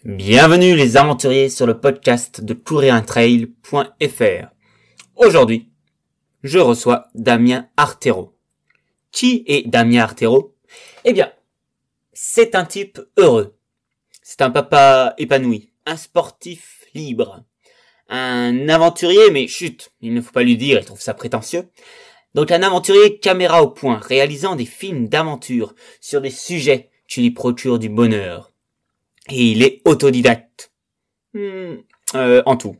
Bienvenue les aventuriers sur le podcast de couriruntrail.fr. Aujourd'hui, je reçois Damien Artero. Qui est Damien Artero? Eh bien, c'est un type heureux. C'est un papa épanoui, un sportif libre, un aventurier, mais chut, il ne faut pas lui dire, il trouve ça prétentieux. Donc un aventurier caméra au point, réalisant des films d'aventure sur des sujets qui lui procurent du bonheur. Et il est autodidacte. En tout.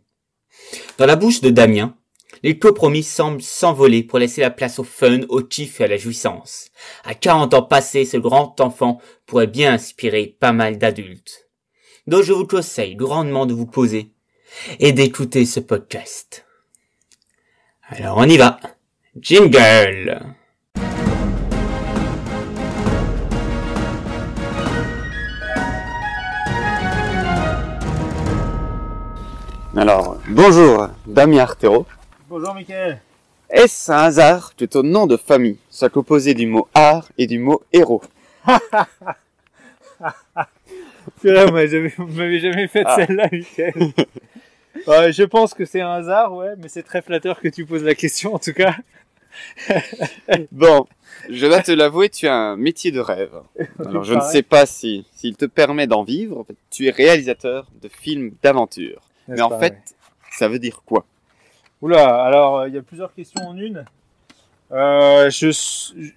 Dans la bouche de Damien, les compromis semblent s'envoler pour laisser la place au fun, au kiff et à la jouissance. À 40 ans passés, ce grand enfant pourrait bien inspirer pas mal d'adultes. Donc je vous conseille grandement de vous poser et d'écouter ce podcast. Alors on y va. Jingle! Alors, bonjour, Damien Artero. Bonjour Mickaël. Est-ce un hasard que ton nom de famille soit composé du mot art et du mot héros? Purée, vous m'avez jamais fait celle-là, Mickaël. Je pense que c'est un hasard, ouais, mais c'est très flatteur que tu poses la question en tout cas. Bon, je dois te l'avouer, tu as un métier de rêve. Alors, je ne sais pas s'il te permet d'en vivre. En fait, tu es réalisateur de films d'aventure. Mais en fait, ça veut dire quoi? Oula, alors il y a plusieurs questions en une.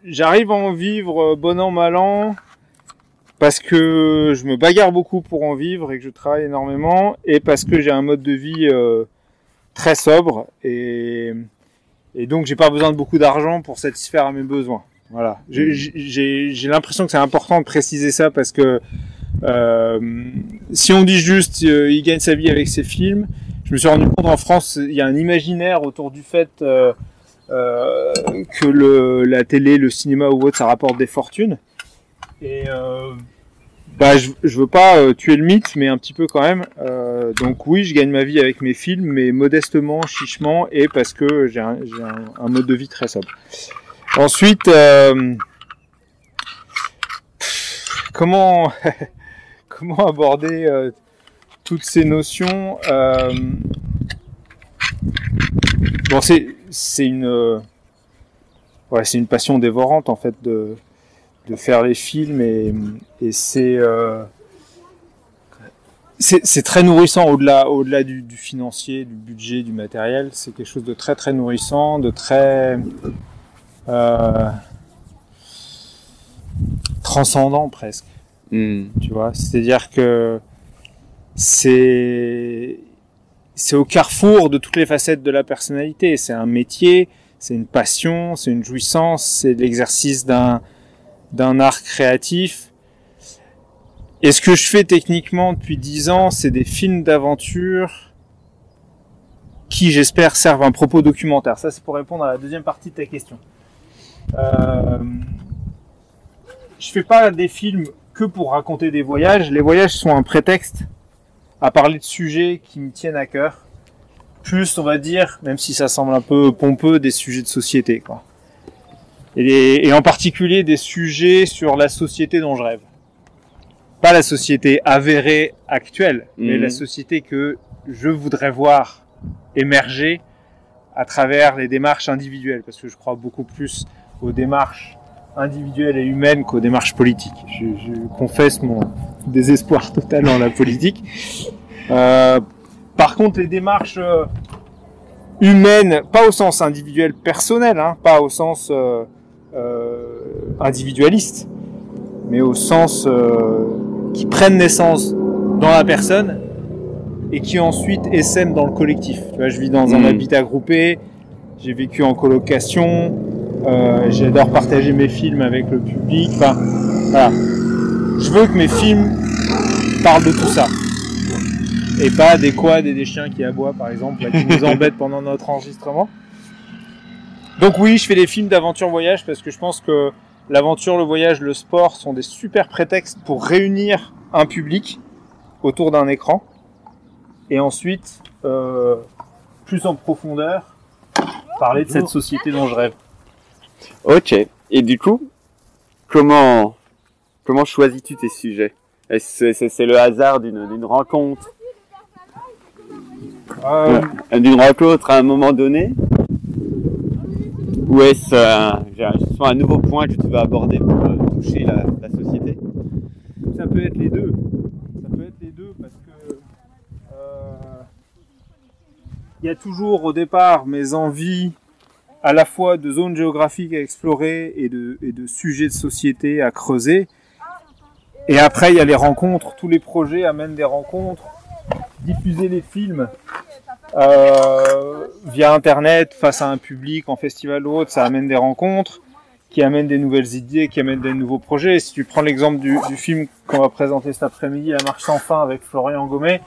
J'arrive à en vivre bon an, mal an, parce que je me bagarre beaucoup pour en vivre et que je travaille énormément, et parce que j'ai un mode de vie très sobre, et donc j'ai pas besoin de beaucoup d'argent pour satisfaire à mes besoins. Voilà. J'ai l'impression que c'est important de préciser ça, parce que si on dit juste il gagne sa vie avec ses films, je me suis rendu compte en France il y a un imaginaire autour du fait que la télé, le cinéma ou autre, ça rapporte des fortunes, et je veux pas tuer le mythe, mais un petit peu quand même. Donc oui, je gagne ma vie avec mes films, mais modestement, chichement, et parce que j'ai un mode de vie très sobre. Ensuite, comment aborder toutes ces notions? Bon, c'est une passion dévorante en fait de faire les films, et c'est très nourrissant au-delà du financier, du budget, du matériel. C'est quelque chose de très très nourrissant, de très transcendant presque. Tu vois, c'est-à-dire que c'est au carrefour de toutes les facettes de la personnalité. C'est un métier, c'est une passion, c'est une jouissance, c'est l'exercice d'un art créatif. Et ce que je fais techniquement depuis 10 ans, c'est des films d'aventure qui, j'espère, servent un propos documentaire. Ça, c'est pour répondre à la deuxième partie de ta question. Je fais pas des films que pour raconter des voyages. Les voyages sont un prétexte à parler de sujets qui me tiennent à cœur. Plus, on va dire, même si ça semble un peu pompeux, des sujets de société, quoi. Et en particulier des sujets sur la société dont je rêve. Pas la société avérée actuelle, mais la société que je voudrais voir émerger à travers les démarches individuelles, parce que je crois beaucoup plus aux démarches individuelle et humaine qu'aux démarches politiques. Je confesse mon désespoir total dans la politique. Par contre, les démarches humaines, pas au sens individuel personnel, pas au sens individualiste, mais au sens qui prennent naissance dans la personne et qui ensuite essaiment dans le collectif. Tu vois, je vis dans un habitat groupé, j'ai vécu en colocation. J'adore partager mes films avec le public. Enfin, voilà. Je veux que mes films parlent de tout ça. Et pas des quads et des chiens qui aboient, par exemple, là, qui nous embêtent pendant notre enregistrement. Donc oui, je fais des films d'aventure voyage parce que je pense que l'aventure, le voyage, le sport sont des super prétextes pour réunir un public autour d'un écran. Et ensuite, plus en profondeur, parler de cette société dont je rêve. Ok. Et du coup, comment choisis-tu tes sujets? C'est le hasard d'une rencontre, d'une rencontre à un moment donné, ou est-ce un nouveau point que tu vas aborder pour toucher la société? Ça peut être les deux. Ça peut être les deux parce que il y a toujours au départ mes envies à la fois de zones géographiques à explorer et de sujets de société à creuser. Et après, il y a les rencontres. Tous les projets amènent des rencontres. Diffuser les films via Internet, face à un public, en festival ou autre, ça amène des rencontres qui amènent des nouvelles idées, qui amènent des nouveaux projets. Si tu prends l'exemple du film qu'on va présenter cet après-midi, La Marche sans fin, avec Florian Gommet,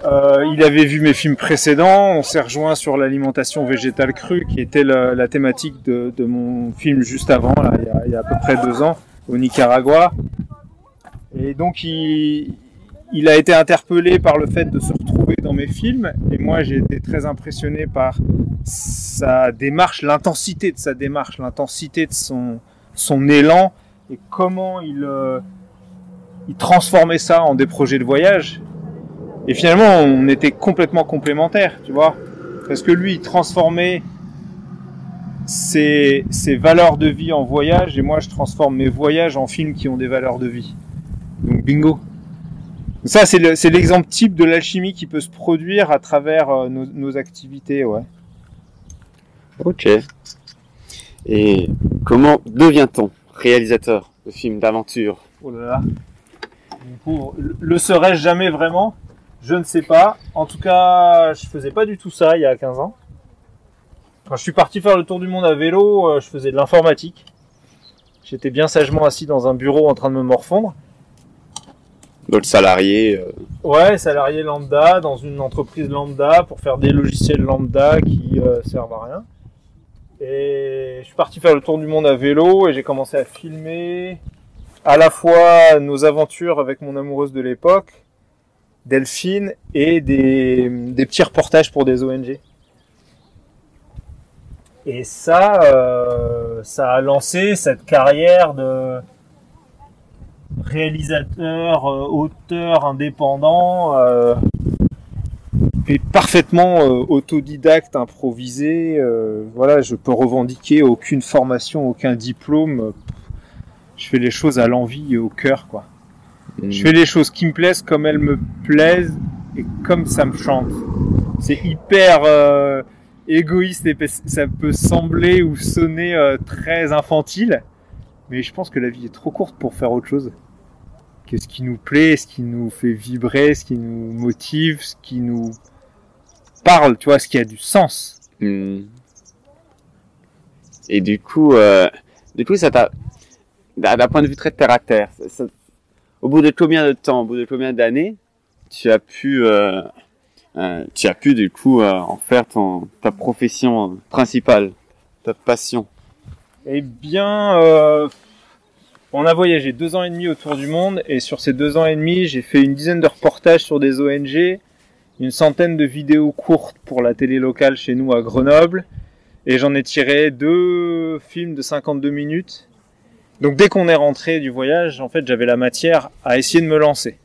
il avait vu mes films précédents, on s'est rejoint sur l'alimentation végétale crue, qui était la thématique de mon film juste avant, là, il y a à peu près 2 ans, au Nicaragua. Et donc il a été interpellé par le fait de se retrouver dans mes films, et moi j'ai été très impressionné par sa démarche, l'intensité de sa démarche, l'intensité de son élan, et comment il transformait ça en des projets de voyage. Et finalement, on était complètement complémentaires, tu vois. Parce que lui, il transformait ses valeurs de vie en voyage, et moi, je transforme mes voyages en films qui ont des valeurs de vie. Donc, bingo. Ça, c'est l'exemple type de l'alchimie qui peut se produire à travers nos activités, ouais. Ok. Et comment devient-on réalisateur de films d'aventure? Oh là là. Le serais-je jamais vraiment? Je ne sais pas. En tout cas, je faisais pas du tout ça il y a 15 ans. Quand je suis parti faire le tour du monde à vélo, je faisais de l'informatique. J'étais bien sagement assis dans un bureau en train de me morfondre. Donc salarié. Ouais, salarié lambda, dans une entreprise lambda, pour faire des logiciels lambda qui servent à rien. Et je suis parti faire le tour du monde à vélo et j'ai commencé à filmer à la fois nos aventures avec mon amoureuse de l'époque, Delphine, et des petits reportages pour des ONG. Et ça a lancé cette carrière de réalisateur, auteur indépendant, et parfaitement autodidacte, improvisé. Voilà, je peux revendiquer aucune formation, aucun diplôme. Je fais les choses à l'envie et au cœur, quoi. Je fais les choses qui me plaisent comme elles me plaisent et comme ça me chante. C'est hyper égoïste et ça peut sembler ou sonner très infantile, mais je pense que la vie est trop courte pour faire autre chose que ce qui nous plaît, ce qui nous fait vibrer, ce qui nous motive, ce qui nous parle, tu vois, ce qui a du sens. Et du coup, ça t'a, d'un point de vue très terre à terre, au bout de combien de temps, au bout de combien d'années, tu as pu du coup en faire ta profession principale, ta passion? Eh bien, on a voyagé 2 ans et demi autour du monde, et sur ces 2 ans et demi, j'ai fait une dizaine de reportages sur des ONG, une centaine de vidéos courtes pour la télé locale chez nous à Grenoble, et j'en ai tiré 2 films de 52 minutes. Donc dès qu'on est rentré du voyage, en fait, j'avais la matière à essayer de me lancer.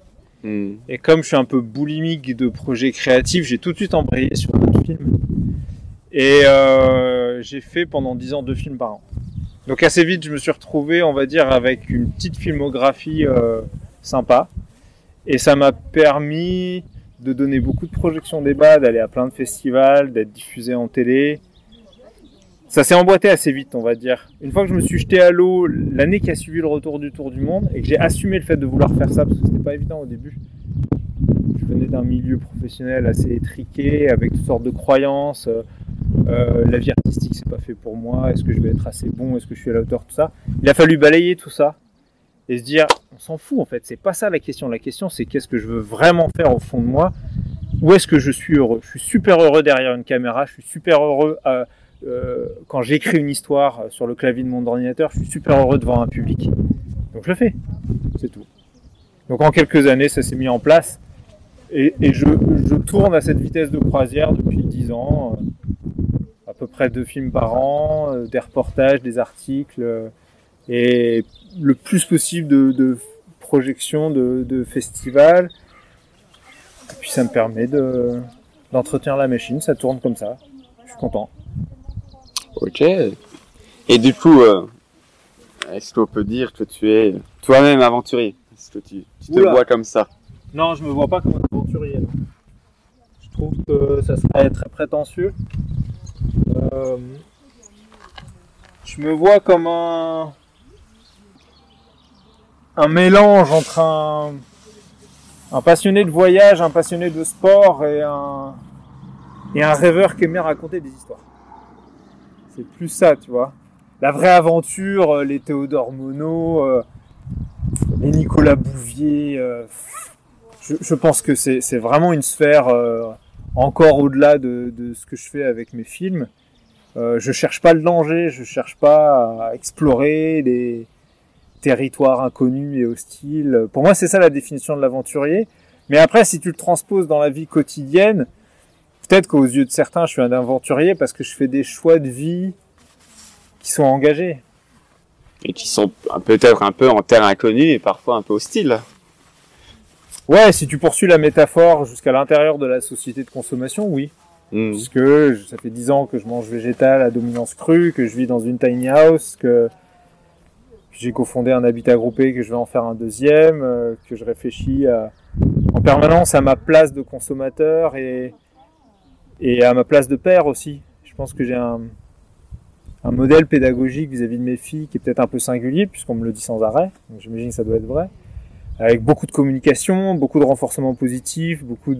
Et comme je suis un peu boulimique de projets créatifs, j'ai tout de suite embrayé sur d'autres films. Et j'ai fait pendant 10 ans 2 films par an. Donc assez vite, je me suis retrouvé, on va dire, avec une petite filmographie sympa. Et ça m'a permis de donner beaucoup de projections débat, d'aller à plein de festivals, d'être diffusé en télé. Ça s'est emboîté assez vite, on va dire. Une fois que je me suis jeté à l'eau l'année qui a suivi le retour du Tour du Monde, et que j'ai assumé le fait de vouloir faire ça, parce que c'était pas évident au début. Je venais d'un milieu professionnel assez étriqué, avec toutes sortes de croyances. La vie artistique, c'est pas fait pour moi. Est-ce que je vais être assez bon? Est-ce que je suis à la hauteur? Tout ça. Il a fallu balayer tout ça et se dire, on s'en fout en fait. C'est pas ça la question. La question, c'est qu'est-ce que je veux vraiment faire au fond de moi? Où est-ce que je suis heureux? Je suis super heureux derrière une caméra. Je suis super heureux quand j'écris une histoire sur le clavier de mon ordinateur. Je suis super heureux devant un public. Donc je le fais. C'est tout. Donc en quelques années, ça s'est mis en place. Et je tourne à cette vitesse de croisière depuis 10 ans. À peu près 2 films par an, des reportages, des articles, et le plus possible de projections de festivals. Et puis ça me permet d'entretenir la machine, ça tourne comme ça. Je suis content. Ok. Et du coup, est-ce qu'on peut dire que tu es toi-même aventurier? Est-ce que tu te vois comme ça? Non, je me vois pas comme un aventurier. Non. Je trouve que ça serait très prétentieux. Je me vois comme un mélange entre un passionné de voyage, un passionné de sport et un rêveur qui aime bien raconter des histoires. C'est plus ça, tu vois. La vraie aventure, les Théodore Monod, les Nicolas Bouvier, je pense que c'est vraiment une sphère encore au-delà de ce que je fais avec mes films. Je cherche pas le danger, je cherche pas à explorer des territoires inconnus et hostiles. Pour moi, c'est ça la définition de l'aventurier. Mais après, si tu le transposes dans la vie quotidienne, peut-être qu'aux yeux de certains, je suis un aventurier parce que je fais des choix de vie qui sont engagés. Et qui sont peut-être un peu en terre inconnue et parfois un peu hostiles. Ouais, si tu poursuis la métaphore jusqu'à l'intérieur de la société de consommation, oui. Parce que ça fait 10 ans que je mange végétal à dominance crue, que je vis dans une tiny house, que j'ai cofondé un habitat groupé, que je vais en faire un deuxième, que je réfléchis en permanence à ma place de consommateur et à ma place de père aussi. Je pense que j'ai un modèle pédagogique vis-à-vis de mes filles qui est peut-être un peu singulier, puisqu'on me le dit sans arrêt, donc j'imagine que ça doit être vrai, avec beaucoup de communication, beaucoup de renforcement positif, beaucoup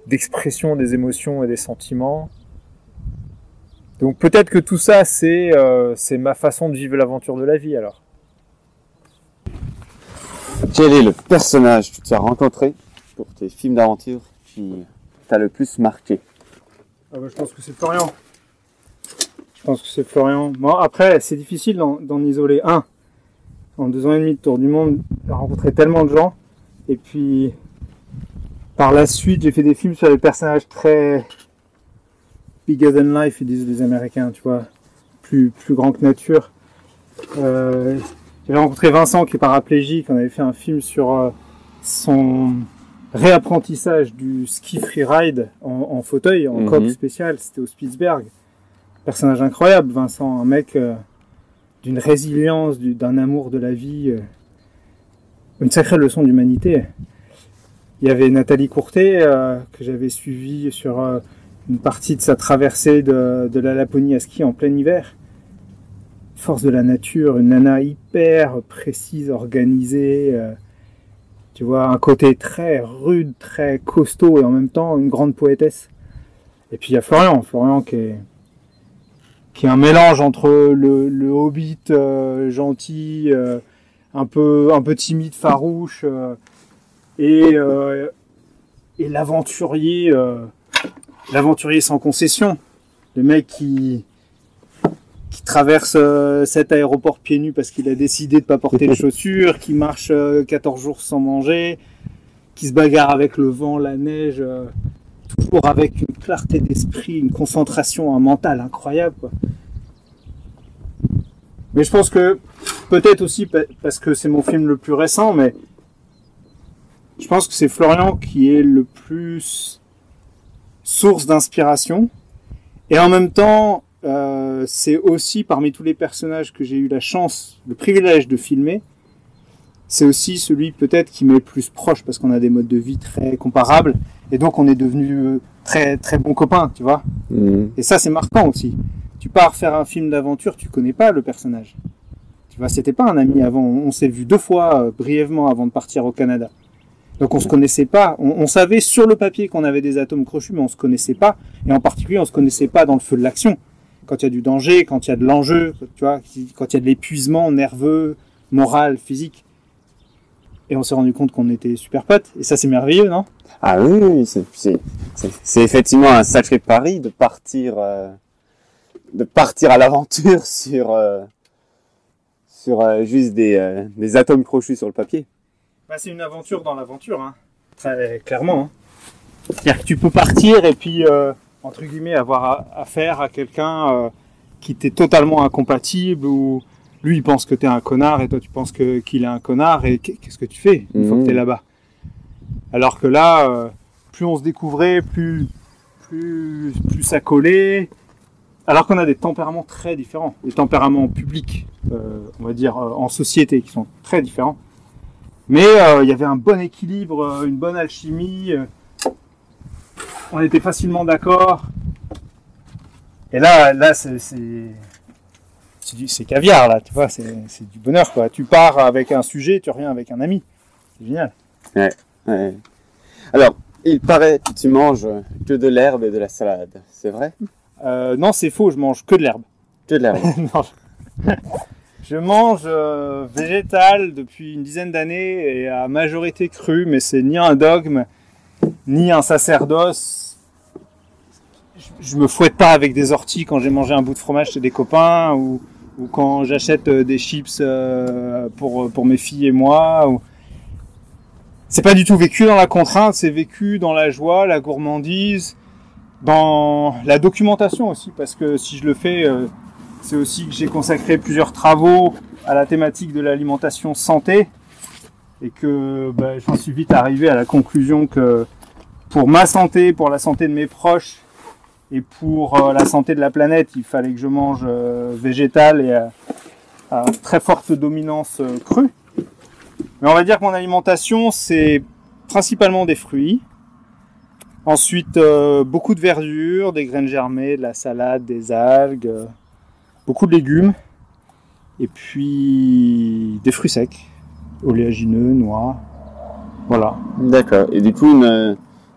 d'expression des émotions et des sentiments. Donc peut-être que tout ça, c'est ma façon de vivre l'aventure de la vie, alors. Quel est le personnage que tu as rencontré pour tes films d'aventure qui t'a le plus marqué? Je pense que c'est Florian. Bon, après, c'est difficile d'en isoler un. En 2 ans et demi de tour du monde, j'ai rencontré tellement de gens. Et puis, par la suite, j'ai fait des films sur des personnages très bigger than life, ils disent les Américains, tu vois, plus grand que nature. J'avais rencontré Vincent qui est paraplégique, on avait fait un film sur son réapprentissage du ski freeride en fauteuil, en coque spéciale, c'était au Spitzberg. Personnage incroyable, Vincent, un mec d'une résilience, d'un amour de la vie, une sacrée leçon d'humanité. Il y avait Nathalie Courtet que j'avais suivie sur une partie de sa traversée de la Laponie à ski en plein hiver. Force de la nature, une nana hyper précise, organisée, tu vois, un côté très rude, très costaud et en même temps une grande poétesse. Et puis il y a Florian qui est un mélange entre le hobbit gentil, un peu timide, farouche, et l'aventurier sans concession, le mec qui traverse 7 aéroports pieds nus parce qu'il a décidé de pas porter de chaussures, qui marche 14 jours sans manger, qui se bagarre avec le vent, la neige, toujours avec une clarté d'esprit, une concentration, un mental incroyable, quoi. Mais je pense que, peut-être aussi parce que c'est mon film le plus récent, mais je pense que c'est Florian qui est le plus source d'inspiration. Et en même temps, c'est aussi parmi tous les personnages que j'ai eu la chance, le privilège de filmer, c'est aussi celui peut-être qui m'est le plus proche parce qu'on a des modes de vie très comparables et donc on est devenus très très bons copains, tu vois. Et ça c'est marquant aussi. Tu pars faire un film d'aventure, tu connais pas le personnage. Tu vois, c'était pas un ami avant. On s'est vu 2 fois brièvement avant de partir au Canada. Donc on se connaissait pas. On savait sur le papier qu'on avait des atomes crochus, mais on se connaissait pas. Et en particulier, on se connaissait pas dans le feu de l'action. Quand il y a du danger, quand il y a de l'enjeu, tu vois, quand il y a de l'épuisement nerveux, moral, physique. Et on s'est rendu compte qu'on était super potes. Et ça, c'est merveilleux, non? Ah oui, c'est effectivement un sacré pari de partir à l'aventure sur juste des atomes crochus sur le papier. Bah, c'est une aventure dans l'aventure, hein. Très clairement. Hein. C'est-à-dire que tu peux partir et puis, entre guillemets, avoir affaire à quelqu'un qui t'est totalement incompatible ou lui il pense que t'es un connard et toi tu penses qu'il est un connard et qu'est-ce que tu fais une fois que t'es là-bas? Alors que là, plus on se découvrait, plus ça collait. Alors qu'on a des tempéraments très différents, des tempéraments publics, on va dire en société, qui sont très différents. Mais il y avait un bon équilibre, une bonne alchimie. On était facilement d'accord. Et là, c'est caviar, là, tu vois, c'est du bonheur, quoi. Tu pars avec un sujet, tu reviens avec un ami. C'est génial. Ouais. Alors, il paraît que tu manges que de l'herbe et de la salade, c'est vrai? Non, c'est faux, je mange que de l'herbe. Que de l'herbe. Non, je mange végétal depuis une dizaine d'années et à majorité crue, mais c'est ni un dogme, ni un sacerdoce. Je me fouette pas avec des orties quand j'ai mangé un bout de fromage chez des copains ou quand j'achète des chips pour mes filles et moi. C'est pas du tout vécu dans la contrainte, c'est vécu dans la joie, la gourmandise, dans la documentation aussi, parce que si je le fais, c'est aussi que j'ai consacré plusieurs travaux à la thématique de l'alimentation santé et que j'en suis vite arrivé à la conclusion que pour ma santé, pour la santé de mes proches et pour la santé de la planète, il fallait que je mange végétal et à très forte dominance crue. Mais on va dire que mon alimentation, c'est principalement des fruits. Ensuite, beaucoup de verdure, des graines germées, de la salade, des algues, beaucoup de légumes. Et puis des fruits secs, oléagineux, noix. Voilà. D'accord. Et du coup,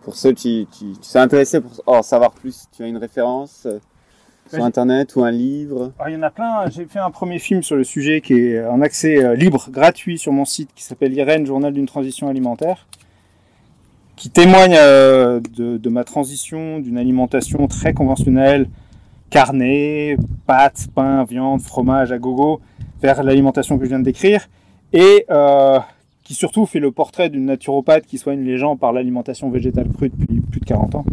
pour ceux qui sont intéressés pour en savoir plus, tu as une référence sur Internet ou un livre? Il y en a plein. J'ai fait un premier film sur le sujet qui est en accès libre, gratuit sur mon site, qui s'appelle Irène, Journal d'une transition alimentaire, qui témoigne de ma transition d'une alimentation très conventionnelle, carnée, pâtes, pain, viande, fromage à gogo, vers l'alimentation que je viens de décrire, et qui surtout fait le portrait d'une naturopathe qui soigne les gens par l'alimentation végétale crue depuis plus de 40 ans.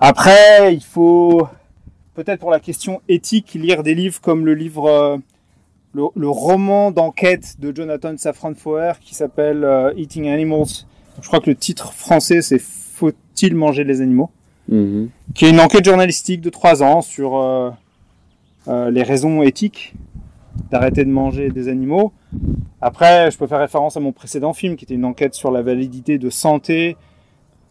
Après, il faut peut-être pour la question éthique lire des livres comme le livre, le roman d'enquête de Jonathan Safran Foer qui s'appelle Eating Animals. Je crois que le titre français c'est Faut-il manger les animaux, qui est une enquête journalistique de 3 ans sur les raisons éthiques d'arrêter de manger des animaux. Après, je peux faire référence à mon précédent film qui était une enquête sur la validité de santé,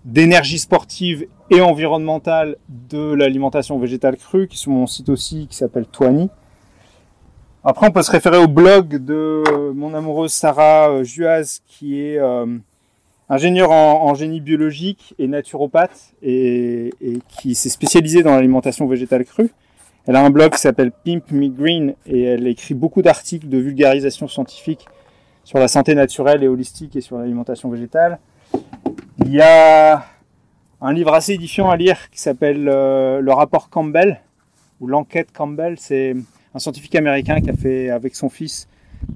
d'énergie sportive et environnementale de l'alimentation végétale crue, qui est sur mon site aussi, qui s'appelle Toani. Après, on peut se référer au blog de mon amoureuse Sarah Juaz, qui est ingénieure en génie biologique et naturopathe, et qui s'est spécialisée dans l'alimentation végétale crue. Elle a un blog qui s'appelle Pimp Me Green, et elle écrit beaucoup d'articles de vulgarisation scientifique sur la santé naturelle et holistique et sur l'alimentation végétale. Il y a un livre assez édifiant à lire qui s'appelle le rapport Campbell, ou l'enquête Campbell. C'est un scientifique américain qui a fait avec son fils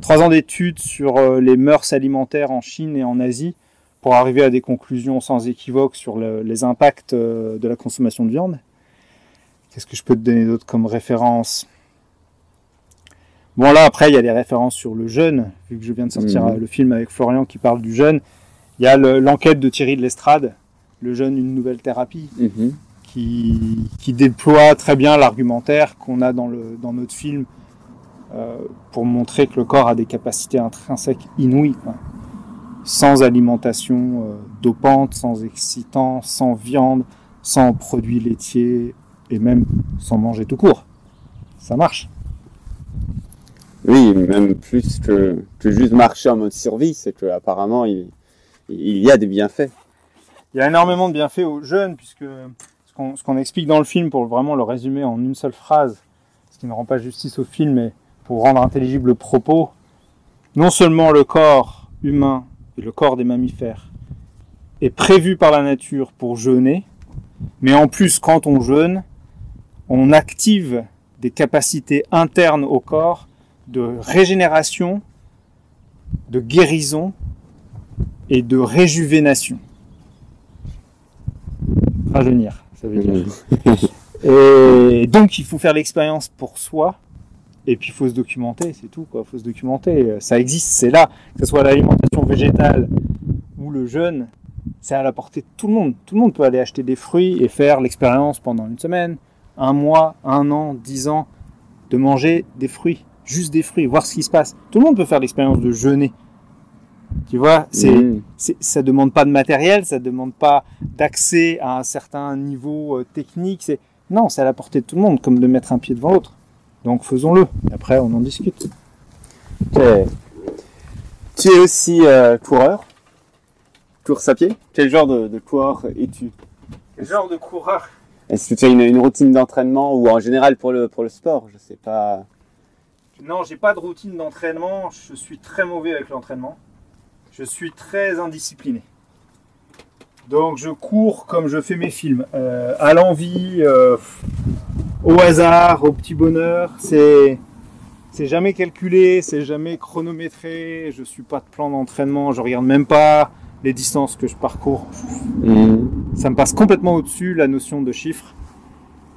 3 ans d'études sur les mœurs alimentaires en Chine et en Asie pour arriver à des conclusions sans équivoque sur les impacts de la consommation de viande. Qu'est-ce que je peux te donner d'autre comme référence? Bon, là, après, il y a des références sur le jeûne, vu que je viens de sortir le film avec Florian qui parle du jeûne. Il y a l'enquête de Thierry de l'Estrade, le jeûne, une nouvelle thérapie, qui déploie très bien l'argumentaire qu'on a dans notre film pour montrer que le corps a des capacités intrinsèques inouïes, quoi. Sans alimentation dopante, sans excitant, sans viande, sans produits laitiers et même sans manger tout court. Ça marche. Oui, même plus que juste marcher en mode survie, c'est qu'apparemment il y a des bienfaits. Il y a énormément de bienfaits aux jeunes, puisque ce qu'on explique dans le film, pour vraiment le résumer en une seule phrase, ce qui ne rend pas justice au film, mais pour rendre intelligible le propos, non seulement le corps humain et le corps des mammifères est prévu par la nature pour jeûner, mais en plus, quand on jeûne, on active des capacités internes au corps de régénération, de guérison et de réjuvénation. Rajeunir, ça veut dire. Et donc, il faut faire l'expérience pour soi Et puis il faut se documenter, c'est tout, quoi. Faut se documenter. Ça existe, c'est là. Que ce soit l'alimentation végétale ou le jeûne, c'est à la portée de tout le monde. Tout le monde peut aller acheter des fruits et faire l'expérience pendant une semaine, un mois, 1 an, 10 ans, de manger des fruits, juste des fruits, voir ce qui se passe. Tout le monde peut faire l'expérience de jeûner. Tu vois, ça demande pas de matériel, ça demande pas d'accès à un certain niveau technique. Non, c'est à la portée de tout le monde, comme de mettre un pied devant l'autre. Donc faisons-le. Après, on en discute. Okay. Tu es aussi coureur, course à pied. Quel genre de coureur es-tu? Quel genre de coureur? Est-ce que tu as une routine d'entraînement ou en général pour le sport? Je sais pas. Non, j'ai pas de routine d'entraînement. Je suis très mauvais avec l'entraînement. Je suis très indiscipliné. Donc je cours comme je fais mes films, à l'envie, au hasard, au petit bonheur. C'est jamais calculé, c'est jamais chronométré. Je suis pas de plan d'entraînement, je regarde même pas les distances que je parcours. Ça me passe complètement au-dessus la notion de chiffre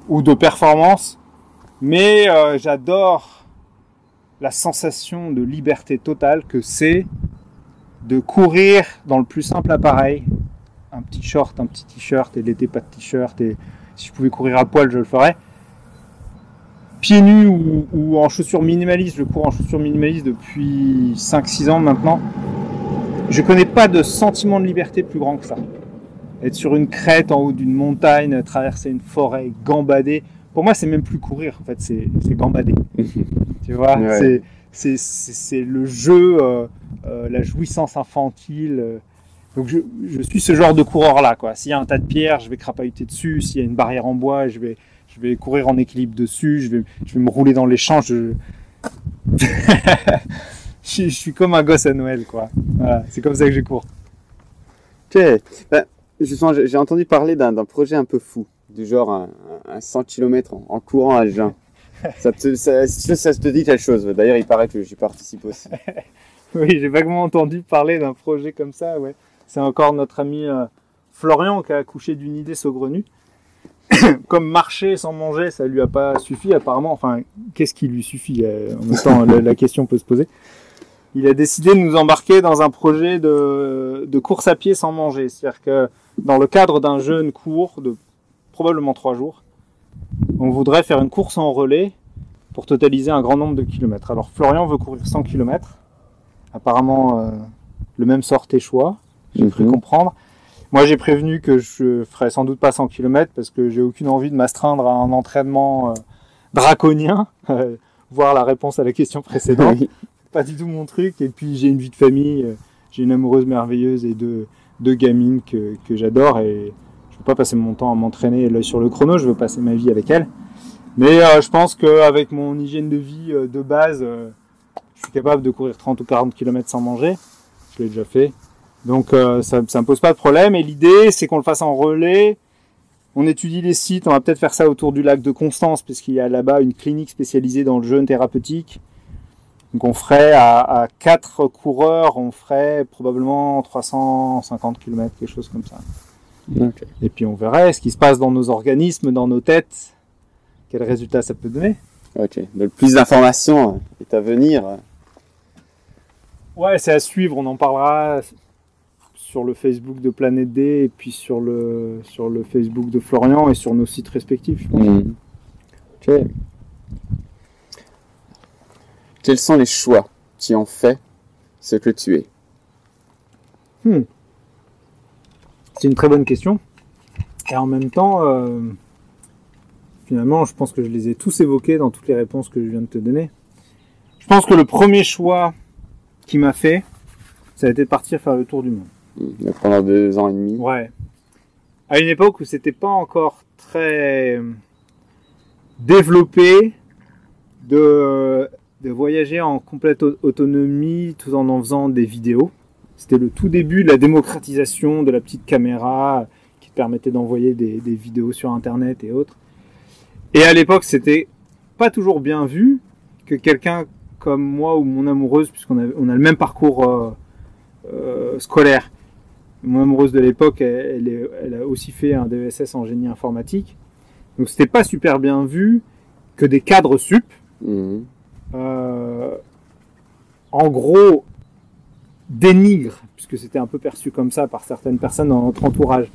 ou de performance. Mais j'adore la sensation de liberté totale que c'est de courir dans le plus simple appareil. Un petit short, un petit t-shirt, et l'été pas de t-shirt, et si je pouvais courir à poil, je le ferais. Pieds nus ou en chaussures minimalistes, je cours en chaussures minimalistes depuis 5-6 ans maintenant. Je connais pas de sentiment de liberté plus grand que ça. Être sur une crête en haut d'une montagne, traverser une forêt, gambader. Pour moi, c'est même plus courir, en fait, c'est gambader. Tu vois, ouais. C'est le jeu, la jouissance infantile. Donc je suis ce genre de coureur-là, quoi. S'il y a un tas de pierres, je vais crapahuter dessus. S'il y a une barrière en bois, je vais courir en équilibre dessus. Je vais me rouler dans les champs. Je suis comme un gosse à Noël, quoi. Voilà, c'est comme ça que je cours. Ok. Ben, j'ai entendu parler d'un projet un peu fou, du genre un 100 km en courant à jeun. Ça te dit quelque chose? D'ailleurs, il paraît que j'y participe aussi. Oui, j'ai vaguement entendu parler d'un projet comme ça, ouais. C'est encore notre ami Florian qui a accouché d'une idée saugrenue. Comme marcher sans manger, ça lui a pas suffi apparemment. Enfin, qu'est-ce qui lui suffit? En même temps, la question peut se poser. Il a décidé de nous embarquer dans un projet de course à pied sans manger. C'est-à-dire que dans le cadre d'un jeûne court de probablement 3 jours, on voudrait faire une course en relais pour totaliser un grand nombre de kilomètres. Alors Florian veut courir 100 km. Apparemment, le même sort tes choix. J'ai cru comprendre. Moi, j'ai prévenu que je ferais sans doute pas 100 km parce que j'ai aucune envie de m'astreindre à un entraînement draconien. Voir la réponse à la question précédente. Oui. Pas du tout mon truc. Et puis, j'ai une vie de famille. J'ai une amoureuse merveilleuse et deux gamines que j'adore. Et je veux pas passer mon temps à m'entraîner l'œil sur le chrono. Je veux passer ma vie avec elles. Mais je pense qu'avec mon hygiène de vie de base, je suis capable de courir 30 ou 40 km sans manger. Je l'ai déjà fait. Donc ça me pose pas de problème. Et l'idée, c'est qu'on le fasse en relais. On étudie les sites. On va peut-être faire ça autour du lac de Constance, puisqu'il y a là-bas une clinique spécialisée dans le jeûne thérapeutique. Donc on ferait à 4 coureurs, on ferait probablement 350 km, quelque chose comme ça. Okay. Et puis on verrait ce qui se passe dans nos organismes, dans nos têtes. Quel résultat ça peut donner. Ok. Donc plus d'informations est à venir. Ouais, c'est à suivre. On en parlera sur le Facebook de Planète D et puis sur le Facebook de Florian et sur nos sites respectifs, je pense. Ok. Quels sont les choix qui ont fait ce que tu es? C'est une très bonne question. Et en même temps, finalement, je pense que je les ai tous évoqués dans toutes les réponses que je viens de te donner. Je pense que le premier choix qui m'a fait, ça a été de partir faire le tour du monde. Pendant 2 ans et demi. Ouais. À une époque où c'était pas encore très développé de voyager en complète autonomie tout en faisant des vidéos. C'était le tout début de la démocratisation de la petite caméra qui te permettait d'envoyer des vidéos sur Internet et autres. Et à l'époque, c'était pas toujours bien vu que quelqu'un comme moi ou mon amoureuse, puisqu'on a le même parcours scolaire. Mon amoureuse de l'époque, elle a aussi fait un DESS en génie informatique. Donc c'était pas super bien vu que des cadres sup en gros, dénigre, puisque c'était un peu perçu comme ça par certaines personnes dans notre entourage,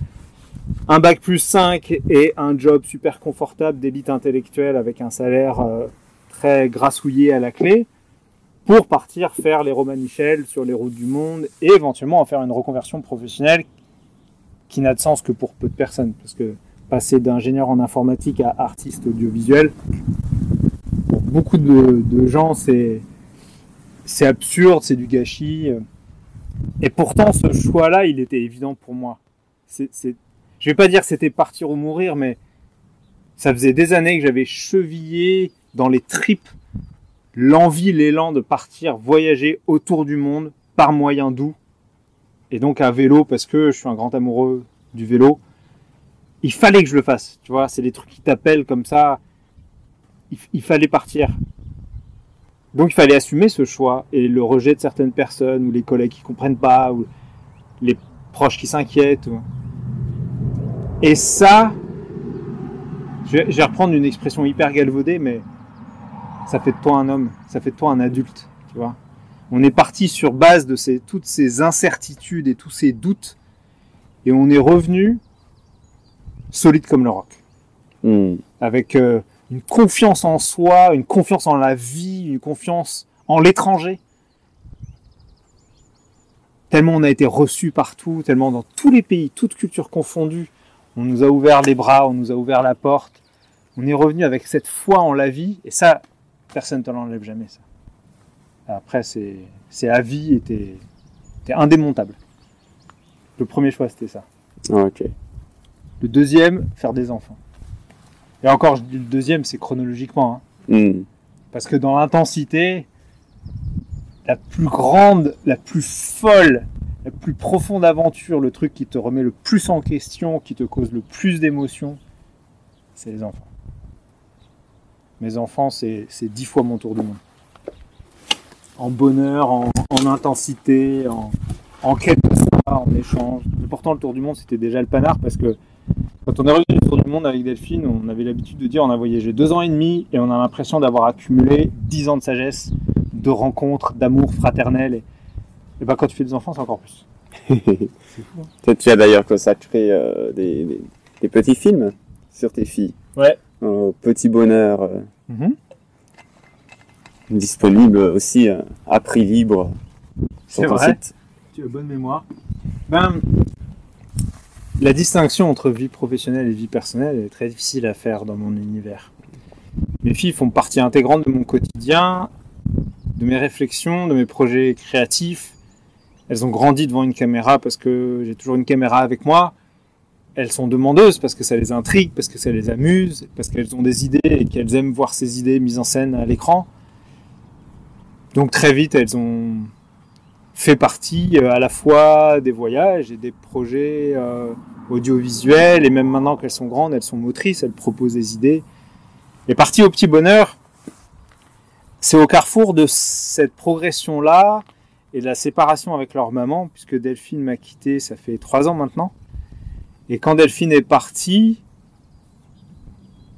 un bac plus 5 et un job super confortable d'élite intellectuelle avec un salaire très grassouillé à la clé, pour partir faire les Romain Michel sur les routes du monde et éventuellement en faire une reconversion professionnelle qui n'a de sens que pour peu de personnes. Parce que passer d'ingénieur en informatique à artiste audiovisuel, pour beaucoup de gens, c'est absurde, c'est du gâchis. Et pourtant, ce choix-là, il était évident pour moi. Je vais pas dire que c'était partir ou mourir, mais ça faisait des années que j'avais chevillé dans les tripes l'envie, l'élan de partir voyager autour du monde par moyen doux. Et donc à vélo, parce que je suis un grand amoureux du vélo. Il fallait que je le fasse, tu vois. C'est des trucs qui t'appellent comme ça. Il fallait partir. Donc il fallait assumer ce choix et le rejet de certaines personnes, ou les collègues qui comprennent pas, ou les proches qui s'inquiètent. Et ça, je vais reprendre une expression hyper galvaudée, mais ça fait de toi un homme, ça fait de toi un adulte, tu vois. On est parti sur base de toutes ces incertitudes et tous ces doutes, et on est revenu solide comme le roc. Avec une confiance en soi, une confiance en la vie, une confiance en l'étranger. Tellement on a été reçus partout, tellement dans tous les pays, toutes cultures confondues, on nous a ouvert les bras, on nous a ouvert la porte. On est revenu avec cette foi en la vie, et ça, personne ne te l'enlève jamais, ça. Après, c'est à vie, et t'es indémontable. Le premier choix, c'était ça. Ok. Le deuxième, faire des enfants. Et encore, je dis le deuxième, c'est chronologiquement. Parce que dans l'intensité, la plus grande, la plus folle, la plus profonde aventure, le truc qui te remet le plus en question, qui te cause le plus d'émotions, c'est les enfants. Mes enfants, c'est 10 fois mon tour du monde. En bonheur, en intensité, en quête de soi, en échange. Et pourtant, le tour du monde, c'était déjà le panard, parce que quand on est revenu du tour du monde avec Delphine, on avait l'habitude de dire on a voyagé 2 ans et demi et on a l'impression d'avoir accumulé 10 ans de sagesse, de rencontres, d'amour fraternel. Et ben quand tu fais des enfants, c'est encore plus. C'est fou, hein. Tu as d'ailleurs consacré des petits films sur tes filles. Ouais. Petit bonheur. Disponible aussi à prix libre sur C'est ton vrai. site. Tu as bonne mémoire. La distinction entre vie professionnelle et vie personnelle est très difficile à faire dans mon univers. Mes filles font partie intégrante de mon quotidien, de mes réflexions, de mes projets créatifs. Elles ont grandi devant une caméra parce que j'ai toujours une caméra avec moi. Elles sont demandeuses parce que ça les intrigue, parce que ça les amuse, parce qu'elles ont des idées et qu'elles aiment voir ces idées mises en scène à l'écran. Donc très vite, elles ont fait partie à la fois des voyages et des projets audiovisuels. Et même maintenant qu'elles sont grandes, elles sont motrices, elles proposent des idées. Et partie au petit bonheur, c'est au carrefour de cette progression-là et de la séparation avec leur maman, puisque Delphine m'a quitté, ça fait 3 ans maintenant. Et quand Delphine est partie,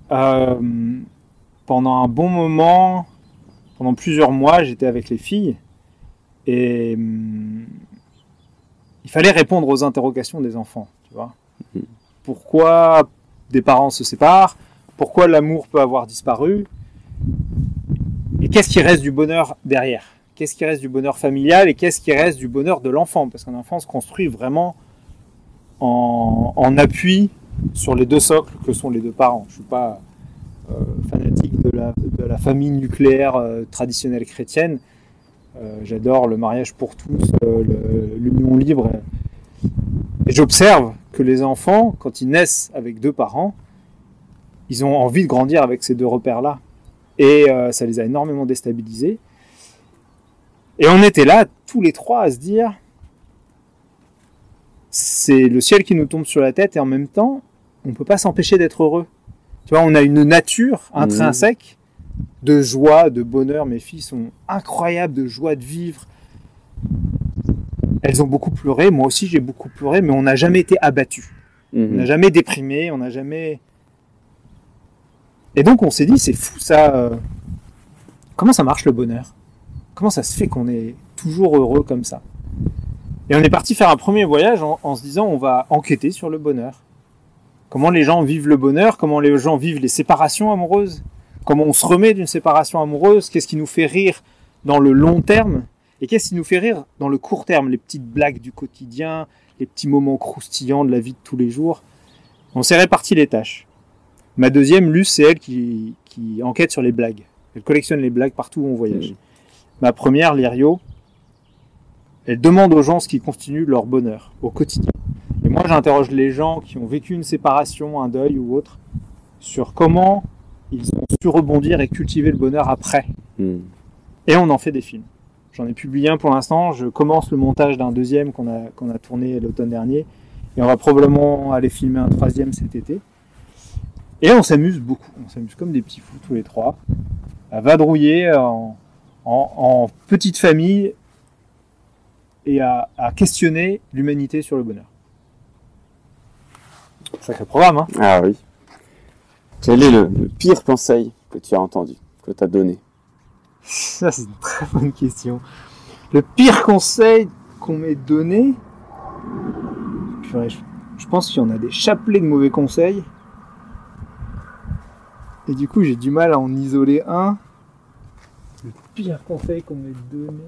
pendant un bon moment, pendant plusieurs mois, j'étais avec les filles. Et il fallait répondre aux interrogations des enfants, tu vois. Pourquoi des parents se séparent? Pourquoi l'amour peut avoir disparu? Et qu'est-ce qui reste du bonheur derrière? Qu'est-ce qui reste du bonheur familial et qu'est-ce qui reste du bonheur de l'enfant? Parce qu'un enfant se construit vraiment en appui sur les 2 socles que sont les 2 parents. Je ne suis pas fanatique de la famille nucléaire traditionnelle chrétienne. J'adore le mariage pour tous, l'union libre. Et j'observe que les enfants, quand ils naissent avec 2 parents, ils ont envie de grandir avec ces 2 repères-là. Et ça les a énormément déstabilisés. Et on était là, tous les 3, à se dire, c'est le ciel qui nous tombe sur la tête et en même temps, on ne peut pas s'empêcher d'être heureux. Tu vois, on a une nature intrinsèque de joie, de bonheur. Mes filles sont incroyables de joie de vivre. Elles ont beaucoup pleuré, moi aussi j'ai beaucoup pleuré, mais on n'a jamais été abattus. On n'a jamais déprimé, on n'a jamais... Et donc on s'est dit, c'est fou ça, comment ça marche le bonheur? Comment ça se fait qu'on est toujours heureux comme ça? Et on est parti faire un premier voyage en se disant on va enquêter sur le bonheur. Comment les gens vivent le bonheur, comment les gens vivent les séparations amoureuses, comment on se remet d'une séparation amoureuse, qu'est-ce qui nous fait rire dans le long terme et qu'est-ce qui nous fait rire dans le court terme, les petites blagues du quotidien, les petits moments croustillants de la vie de tous les jours. On s'est réparti les tâches. Ma deuxième, Luce, c'est elle qui enquête sur les blagues. Elle collectionne les blagues partout où on voyage. Ma première, Lirio, elle demande aux gens ce qui constitue leur bonheur au quotidien. Et moi, j'interroge les gens qui ont vécu une séparation, un deuil ou autre, sur comment ils ont su rebondir et cultiver le bonheur après. Et on en fait des films. J'en ai publié un pour l'instant. Je commence le montage d'un deuxième qu'on a tourné l'automne dernier. Et on va probablement aller filmer un troisième cet été. Et on s'amuse beaucoup. On s'amuse comme des petits fous tous les trois, à vadrouiller en petite famille et à questionner l'humanité sur le bonheur. Sacré programme, hein? Ah oui. Quel est le pire conseil que tu as entendu, que tu as donné? Ça, c'est une très bonne question. Le pire conseil qu'on m'ait donné, je pense qu'il y en a des chapelets de mauvais conseils. Et du coup, j'ai du mal à en isoler un. Le pire conseil qu'on m'ait donné...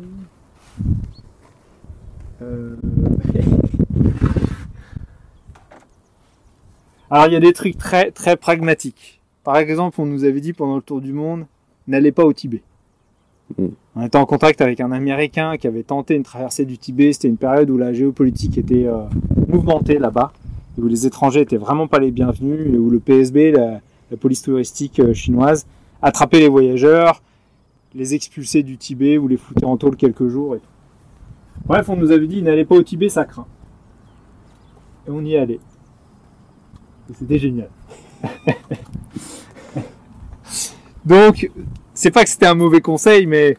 Alors, il y a des trucs très, très pragmatiques. Par exemple, on nous avait dit pendant le tour du monde, n'allez pas au Tibet. On était en contact avec un Américain qui avait tenté une traversée du Tibet. C'était une période où la géopolitique était mouvementée là-bas, où les étrangers étaient vraiment pas les bienvenus, et où le PSB, la police touristique chinoise, attrapait les voyageurs, les expulsait du Tibet ou les foutait en tôle quelques jours. Et tout. Bref, on nous avait dit, n'allez pas au Tibet, ça craint. Et on y est allé. Et c'était génial. Donc, c'est pas que c'était un mauvais conseil, mais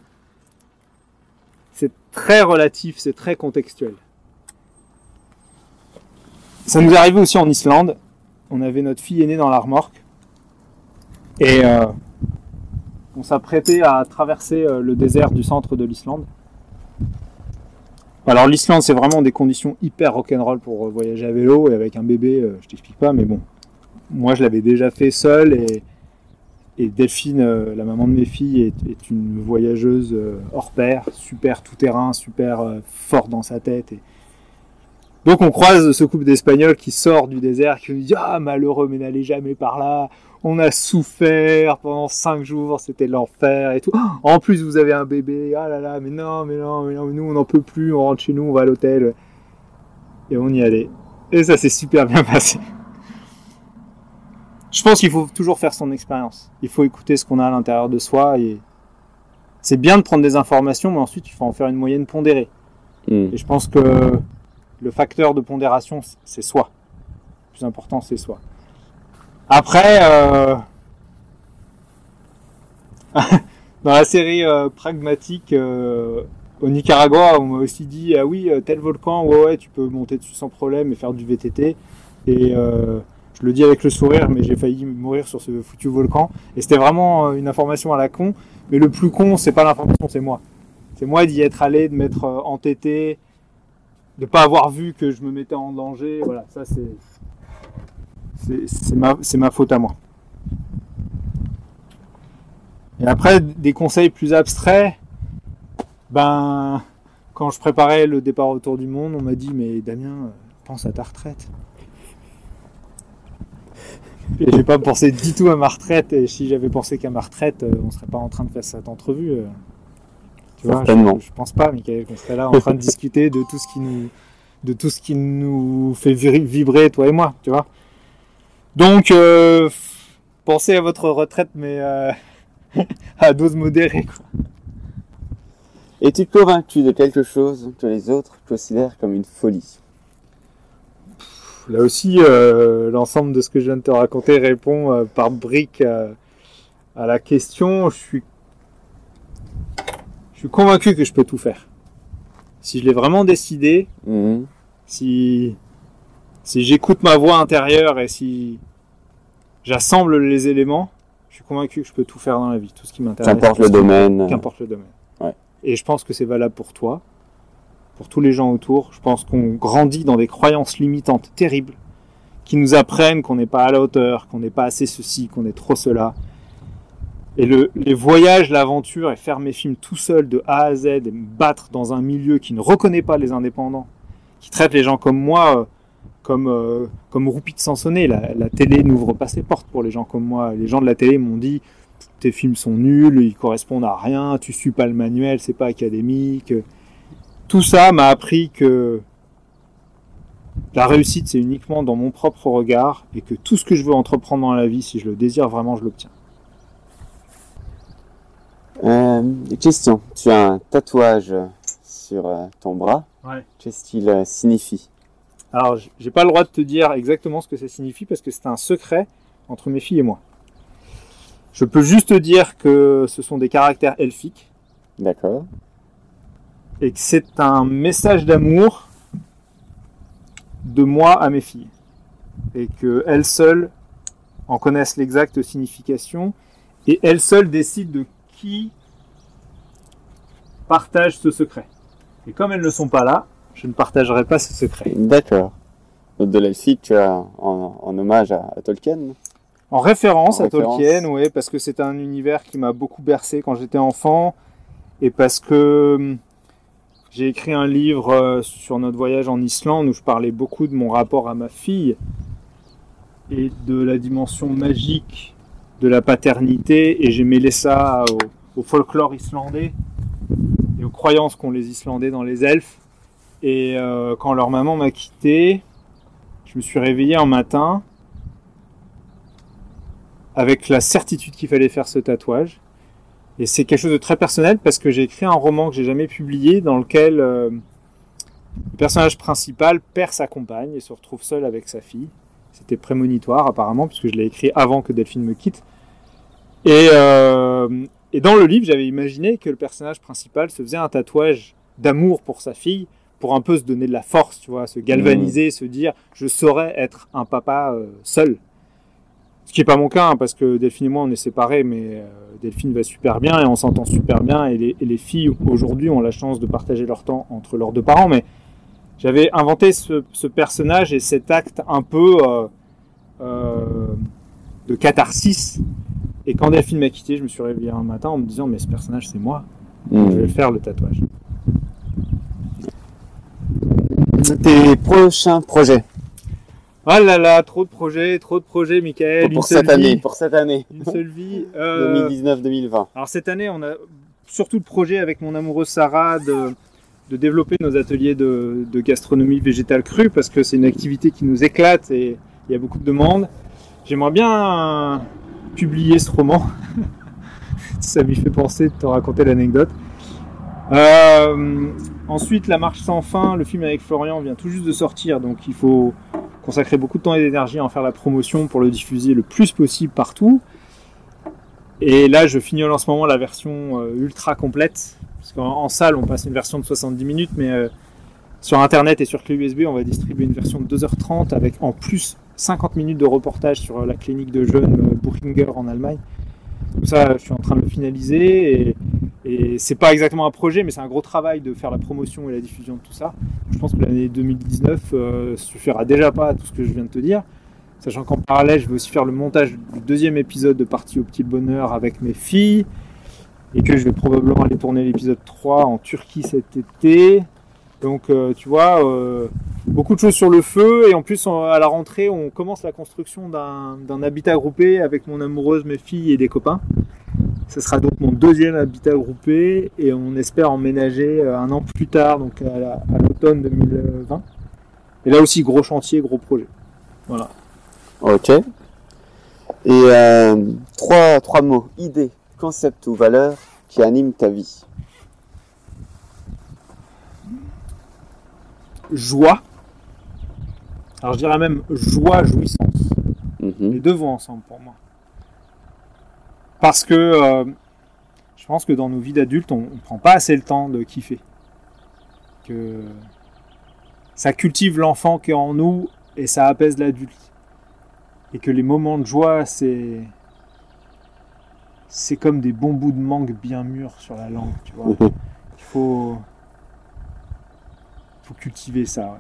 c'est très relatif, c'est très contextuel. Ça nous est arrivé aussi en Islande. On avait notre fille aînée dans la remorque. Et on s'apprêtait à traverser le désert du centre de l'Islande. Alors l'Islande, c'est vraiment des conditions hyper rock'n'roll pour voyager à vélo, et avec un bébé, je t'explique pas, mais bon. Moi, je l'avais déjà fait seul, et Delphine, la maman de mes filles, est une voyageuse hors pair, super tout-terrain, super forte dans sa tête. Et... Donc on croise ce couple d'Espagnols qui sort du désert, qui nous dit « Ah, malheureux, mais n'allez jamais par là, on a souffert pendant 5 jours, c'était l'enfer et tout. En plus, vous avez un bébé, ah là là, mais non, nous on n'en peut plus, on rentre chez nous, on va à l'hôtel. » Et on y allait. Et ça s'est super bien passé. Je pense qu'il faut toujours faire son expérience. Il faut écouter ce qu'on a à l'intérieur de soi. Et c'est bien de prendre des informations, mais ensuite il faut en faire une moyenne pondérée. Et je pense que le facteur de pondération, c'est soi. Le plus important, c'est soi. Après, dans la série pragmatique, au Nicaragua, on m'a aussi dit ah oui, tel volcan, ouais, tu peux monter dessus sans problème et faire du VTT. Et je le dis avec le sourire, mais j'ai failli mourir sur ce foutu volcan. Et c'était vraiment une information à la con. Mais le plus con, c'est pas l'information, c'est moi. C'est moi d'y être allé, de m'être entêté, de pas avoir vu que je me mettais en danger. Voilà, ça c'est ma faute à moi. Et après, des conseils plus abstraits, ben, quand je préparais le départ autour du monde, on m'a dit mais Damien, pense à ta retraite. Et j'ai pas pensé du tout à ma retraite, et si j'avais pensé qu'à ma retraite, on serait pas en train de faire cette entrevue. Tu vois, je pense pas, Michael, qu'on serait là en train de discuter de tout ce qui nous fait vibrer, toi et moi, tu vois. Donc, pensez à votre retraite, mais à dose modérée, quoi. Es-tu convaincu de quelque chose que les autres considèrent comme une folie? Là aussi, l'ensemble de ce que je viens de te raconter répond par briques à la question. Je suis convaincu que je peux tout faire. Si je l'ai vraiment décidé, si j'écoute ma voix intérieure et si j'assemble les éléments, Je suis convaincu que je peux tout faire dans la vie, tout ce qui m'intéresse. Qu'importe le domaine. Qu'importe le domaine. Ouais. Et je pense que c'est valable pour toi, pour tous les gens autour. Je pense qu'on grandit dans des croyances limitantes terribles qui nous apprennent qu'on n'est pas à la hauteur, qu'on n'est pas assez ceci, qu'on est trop cela. Et les voyages, l'aventure et faire mes films tout seul de A à Z et me battre dans un milieu qui ne reconnaît pas les indépendants, qui traite les gens comme moi comme roupie de Sansonnet. La télé n'ouvre pas ses portes pour les gens comme moi. Les gens de la télé m'ont dit tes films sont nuls, ils correspondent à rien, tu suis pas le manuel, c'est pas académique. Tout ça m'a appris que la réussite c'est uniquement dans mon propre regard et que tout ce que je veux entreprendre dans la vie, si je le désire vraiment, je l'obtiens. Question, tu as un tatouage sur ton bras. Ouais. Qu'est-ce qu'il signifie? Alors, j'ai pas le droit de te dire exactement ce que ça signifie parce que c'est un secret entre mes filles et moi. Je peux juste te dire que ce sont des caractères elfiques. D'accord. Et que c'est un message d'amour de moi à mes filles. Et qu'elles seules en connaissent l'exacte signification et elles seules décident de qui partage ce secret. Et comme elles ne sont pas là, je ne partagerai pas ce secret. D'accord. De l'elfique en hommage à Tolkien. En référence En à référence. Tolkien, oui, parce que c'est un univers qui m'a beaucoup bercé quand j'étais enfant, et parce que j'ai écrit un livre sur notre voyage en Islande où je parlais beaucoup de mon rapport à ma fille et de la dimension magique de la paternité, et j'ai mêlé ça au folklore islandais et aux croyances qu'ont les Islandais dans les elfes. Et quand leur maman m'a quitté, je me suis réveillé un matin avec la certitude qu'il fallait faire ce tatouage. Et c'est quelque chose de très personnel parce que j'ai écrit un roman que j'ai jamais publié dans lequel le personnage principal perd sa compagne et se retrouve seul avec sa fille. C'était prémonitoire apparemment puisque je l'ai écrit avant que Delphine me quitte. Et dans le livre, j'avais imaginé que le personnage principal se faisait un tatouage d'amour pour sa fille pour un peu se donner de la force, tu vois, se galvaniser, se dire je saurais être un papa seul. Ce qui n'est pas mon cas, hein, parce que Delphine et moi on est séparés, mais Delphine va super bien et on s'entend super bien. Et les filles aujourd'hui ont la chance de partager leur temps entre leurs deux parents. Mais j'avais inventé ce personnage et cet acte un peu de catharsis. Et quand Delphine m'a quitté, je me suis réveillé un matin en me disant mais ce personnage c'est moi, donc je vais faire le tatouage. Tes prochains projets Oh là là, trop de projets, Michael. pour cette année, Une seule vie. 2019-2020. Alors cette année, on a surtout le projet avec mon amoureuse Sarah de développer nos ateliers de gastronomie végétale crue parce que c'est une activité qui nous éclate et il y a beaucoup de demandes. J'aimerais bien publier ce roman. Ça m'y fait penser de te raconter l'anecdote. Ensuite, La Marche sans fin, le film avec Florian vient tout juste de sortir, donc il faut consacrer beaucoup de temps et d'énergie à en faire la promotion pour le diffuser le plus possible partout. Et là, je fignole en ce moment la version ultra complète, parce qu'en salle, on passe une version de 70 minutes, mais sur Internet et sur clé USB, on va distribuer une version de 2h30 avec en plus 50 minutes de reportage sur la clinique de jeunes Buchinger en Allemagne. Tout ça, je suis en train de le finaliser et c'est pas exactement un projet, mais c'est un gros travail de faire la promotion et la diffusion de tout ça. Je pense que l'année 2019 suffira déjà pas à tout ce que je viens de te dire, sachant qu'en parallèle, je vais aussi faire le montage du deuxième épisode de Partie au petit bonheur avec mes filles et que je vais probablement aller tourner l'épisode 3 en Turquie cet été. Donc tu vois, beaucoup de choses sur le feu et en plus à la rentrée on commence la construction d'un habitat groupé avec mon amoureuse, mes filles et des copains. Ce sera donc mon deuxième habitat groupé et on espère emménager un an plus tard, donc à l'automne 2020. Et là aussi gros chantier, gros projet. Voilà. Ok. Et trois mots, idées, concepts ou valeurs qui animent ta vie. Joie. Alors je dirais même joie, jouissance. Les deux vont ensemble pour moi. Parce que je pense que dans nos vies d'adultes, on ne prend pas assez le temps de kiffer. Que ça cultive l'enfant qui est en nous et ça apaise l'adulte. Et que les moments de joie, c'est c'est comme des bons bouts de mangue bien mûrs sur la langue, tu vois. Il faut cultiver ça, ouais.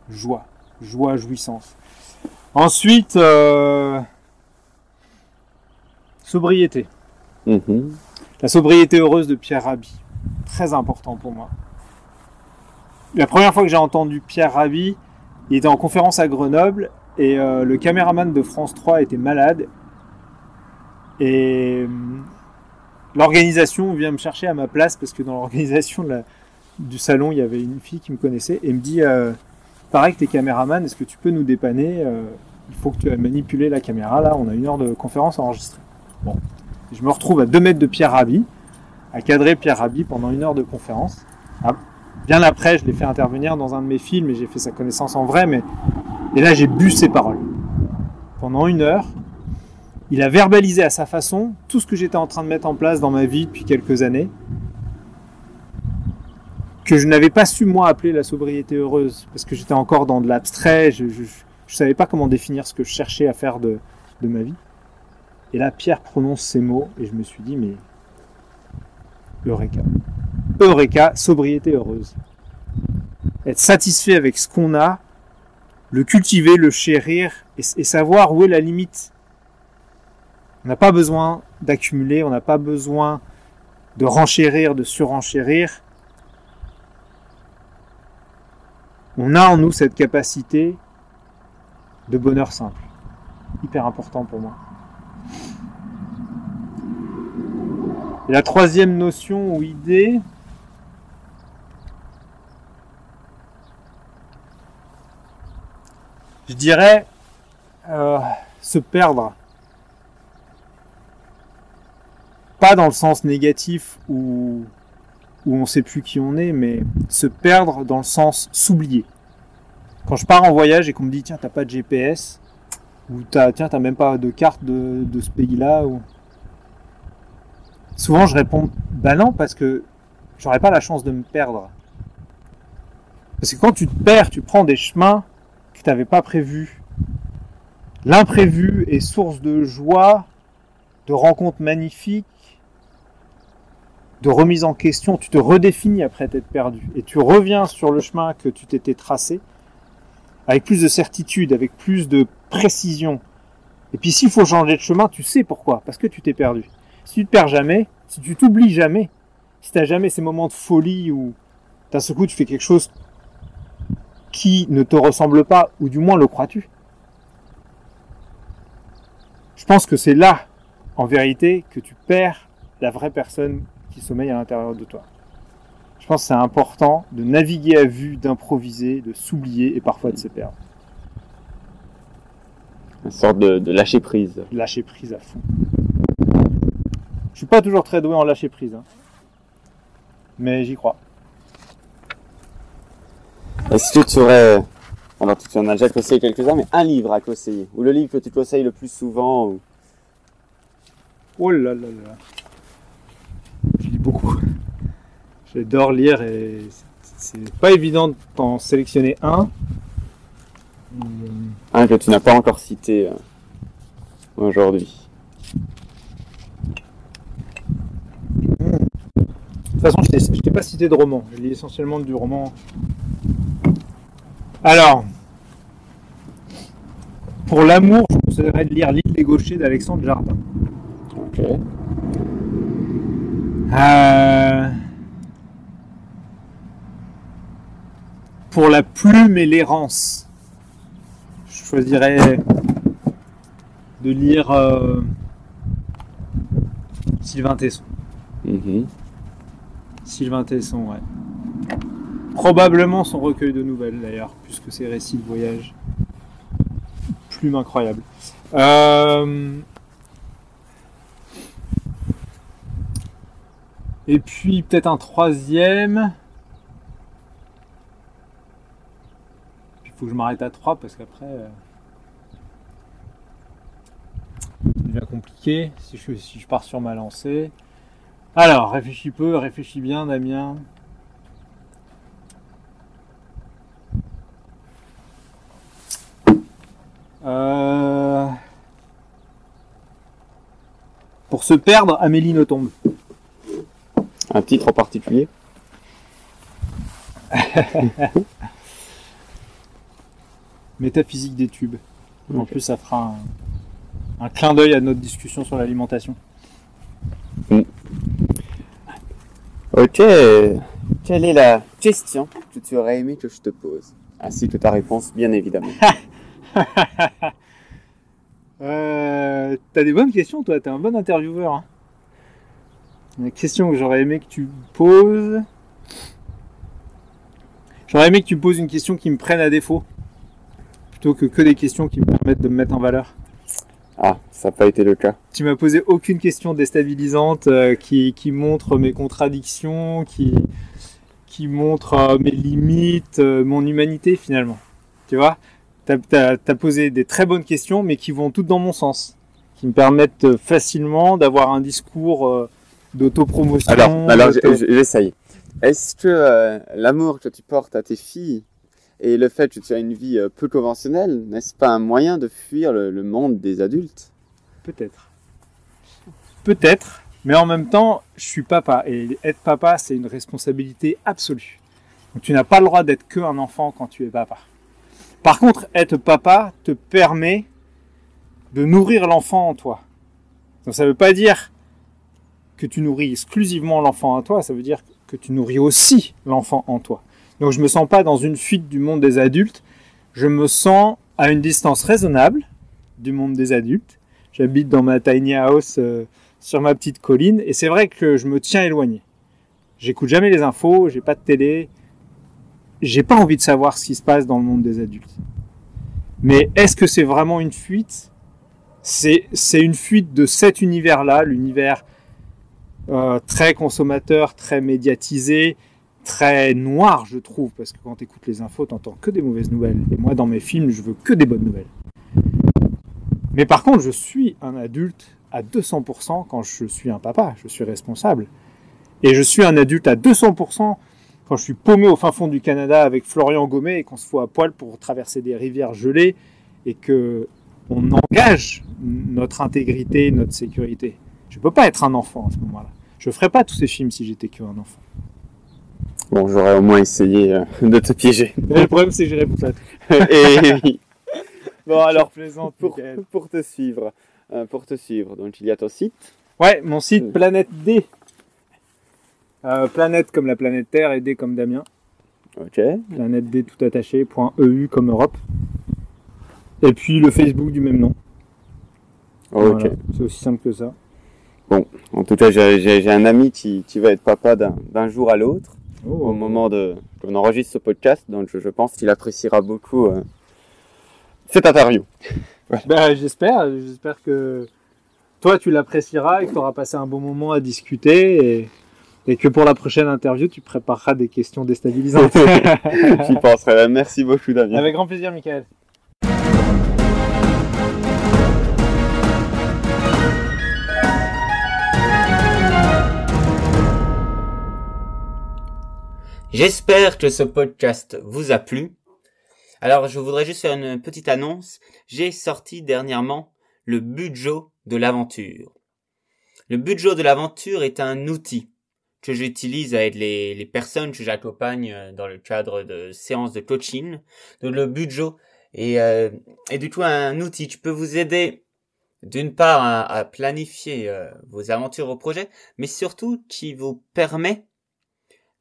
Joie, jouissance. Ensuite, sobriété. La sobriété heureuse de Pierre Rabhi, très important pour moi. La première fois que j'ai entendu Pierre Rabhi, il était en conférence à Grenoble et le caméraman de France 3 était malade. Et l'organisation vient me chercher à ma place parce que dans l'organisation du salon, il y avait une fille qui me connaissait et me dit pareil que t'es caméraman, est-ce que tu peux nous dépanner il faut que tu aies manipulé la caméra, là on a 1 heure de conférence à enregistrer. Bon. Je me retrouve à 2 mètres de Pierre Rabhi, à cadrer Pierre Rabhi pendant 1 heure de conférence. Bien après, je l'ai fait intervenir dans un de mes films et j'ai fait sa connaissance en vrai, et là j'ai bu ses paroles. Pendant 1 heure, il a verbalisé à sa façon tout ce que j'étais en train de mettre en place dans ma vie depuis quelques années, que je n'avais pas su moi appeler la sobriété heureuse, parce que j'étais encore dans de l'abstrait, je savais pas comment définir ce que je cherchais à faire de ma vie. Et là, Pierre prononce ces mots, et je me suis dit, mais Eureka. Eureka, sobriété heureuse. Être satisfait avec ce qu'on a, le cultiver, le chérir, et savoir où est la limite. On n'a pas besoin d'accumuler, on n'a pas besoin de renchérir, de surenchérir. On a en nous cette capacité de bonheur simple. Hyper important pour moi. Et la troisième notion ou idée, je dirais se perdre. Pas dans le sens négatif où on ne sait plus qui on est, mais se perdre dans le sens s'oublier. Quand je pars en voyage et qu'on me dit tiens, t'as pas de GPS, ou t'as même pas de carte de ce pays-là, ou... souvent je réponds bah non, parce que j'aurais pas la chance de me perdre. Parce que quand tu te perds, tu prends des chemins que t'avais pas prévus. L'imprévu est source de joie, de rencontres magnifiques, de remise en question. Tu te redéfinis après t'être perdu et tu reviens sur le chemin que tu t'étais tracé avec plus de certitude, avec plus de précision. Et puis s'il faut changer de chemin, tu sais pourquoi, parce que tu t'es perdu. Si tu te perds jamais, si tu t'oublies jamais, si tu n'as jamais ces moments de folie où d'un seul coup tu fais quelque chose qui ne te ressemble pas, ou du moins le crois-tu, je pense que c'est là, en vérité, que tu perds la vraie personne qui sommeille à l'intérieur de toi. Je pense que c'est important de naviguer à vue, d'improviser, de s'oublier et parfois de se perdre. Une sorte de lâcher prise. Lâcher prise à fond. Je suis pas toujours très doué en lâcher prise, hein. Mais j'y crois. Est-ce que tu aurais, alors tu en as déjà conseillé quelques-uns, mais un livre à conseiller, ou le livre que tu conseilles le plus souvent ou... Oh là là là. Je lis beaucoup. J'adore lire et c'est pas évident d'en sélectionner un. Un que tu n'as pas encore cité aujourd'hui. De toute façon, je t'ai pas cité de roman. Je lis essentiellement du roman. Alors, pour l'amour, je conseillerais de lire L'île des gauchers d'Alexandre Jardin. Ok. Pour la plume et l'errance, je choisirais de lire Sylvain Tesson. Sylvain Tesson, ouais. Probablement son recueil de nouvelles d'ailleurs, puisque ses récits de voyage. Plume incroyable. Et puis peut-être un troisième. Il faut que je m'arrête à 3 parce qu'après ça devient compliqué si je pars sur ma lancée. Alors, réfléchis peu, réfléchis bien, Damien. Pour se perdre, Amélie Nothomb. Un titre en particulier? Métaphysique des tubes. En Ok. plus, ça fera un clin d'œil à notre discussion sur l'alimentation. Ok. Quelle est la question que tu aurais aimé que je te pose? Ainsi que ta réponse, bien évidemment. T'as des bonnes questions, toi. T'es un bon intervieweur. Hein. La question que j'aurais aimé que tu poses... J'aurais aimé que tu poses une question qui me prenne à défaut. Plutôt que des questions qui me permettent de me mettre en valeur. Ah, ça n'a pas été le cas. Tu m'as posé aucune question déstabilisante qui montre mes contradictions, qui montre mes limites, mon humanité finalement. Tu vois, t'as posé des très bonnes questions, mais qui vont toutes dans mon sens, qui me permettent facilement d'avoir un discours d'autopromotion. Alors j'essaye. Est-ce que l'amour que tu portes à tes filles et le fait que tu as une vie peu conventionnelle, n'est-ce pas un moyen de fuir le monde des adultes? Peut-être. Peut-être, mais en même temps, je suis papa. Et être papa, c'est une responsabilité absolue. Donc tu n'as pas le droit d'être qu'un enfant quand tu es papa. Par contre, être papa te permet de nourrir l'enfant en toi. Donc ça ne veut pas dire que tu nourris exclusivement l'enfant en toi, ça veut dire que tu nourris aussi l'enfant en toi. Donc je ne me sens pas dans une fuite du monde des adultes, je me sens à une distance raisonnable du monde des adultes. J'habite dans ma tiny house sur ma petite colline et c'est vrai que je me tiens éloigné. J'écoute jamais les infos, j'ai pas de télé, j'ai pas envie de savoir ce qui se passe dans le monde des adultes. Mais est-ce que c'est vraiment une fuite ? C'est une fuite de cet univers-là, l'univers très consommateur, très médiatisé, très noir, je trouve, parce que quand tu écoutes les infos, tu n'entends que des mauvaises nouvelles. Et moi, dans mes films, je veux que des bonnes nouvelles. Mais par contre, je suis un adulte à 200% quand je suis un papa, je suis responsable. Et je suis un adulte à 200% quand je suis paumé au fin fond du Canada avec Florian Gommet et qu'on se fout à poil pour traverser des rivières gelées et qu'on engage notre intégrité, notre sécurité. Je ne peux pas être un enfant à ce moment-là. Je ne ferais pas tous ces films si j'étais qu'un enfant. Bon, j'aurais au moins essayé de te piéger. Mais le problème, c'est que je réponds pas à tout. Et oui. Bon, alors, plaisante, pour te suivre. Donc, il y a ton site. Ouais, mon site Planète D. Planète comme la planète Terre et D comme Damien. Ok. Planète D tout attaché, .eu comme Europe. Et puis le Facebook du même nom. Ok. Voilà, c'est aussi simple que ça. Bon, en tout cas, j'ai un ami qui va être papa d'un jour à l'autre, au moment qu'on enregistre ce podcast, donc je pense qu'il appréciera beaucoup cette interview. Voilà. Ben, j'espère que toi tu l'apprécieras et que tu auras passé un bon moment à discuter et que pour la prochaine interview tu prépareras des questions déstabilisantes. J'y penserai. Merci beaucoup, Damien. Avec grand plaisir, Michael. J'espère que ce podcast vous a plu. Alors, je voudrais juste faire une petite annonce. J'ai sorti dernièrement le budget de l'aventure. Le budget de l'aventure est un outil que j'utilise avec les personnes que j'accompagne dans le cadre de séances de coaching. Donc, le budget est du coup un outil qui peut vous aider d'une part à planifier vos aventures, vos projets, mais surtout qui vous permet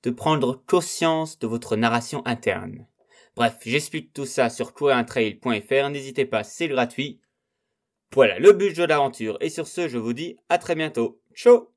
de prendre conscience de votre narration interne. Bref, j'explique tout ça sur couriruntrail.fr, n'hésitez pas, c'est gratuit. Voilà, le but de l'aventure. Et sur ce, je vous dis à très bientôt. Ciao!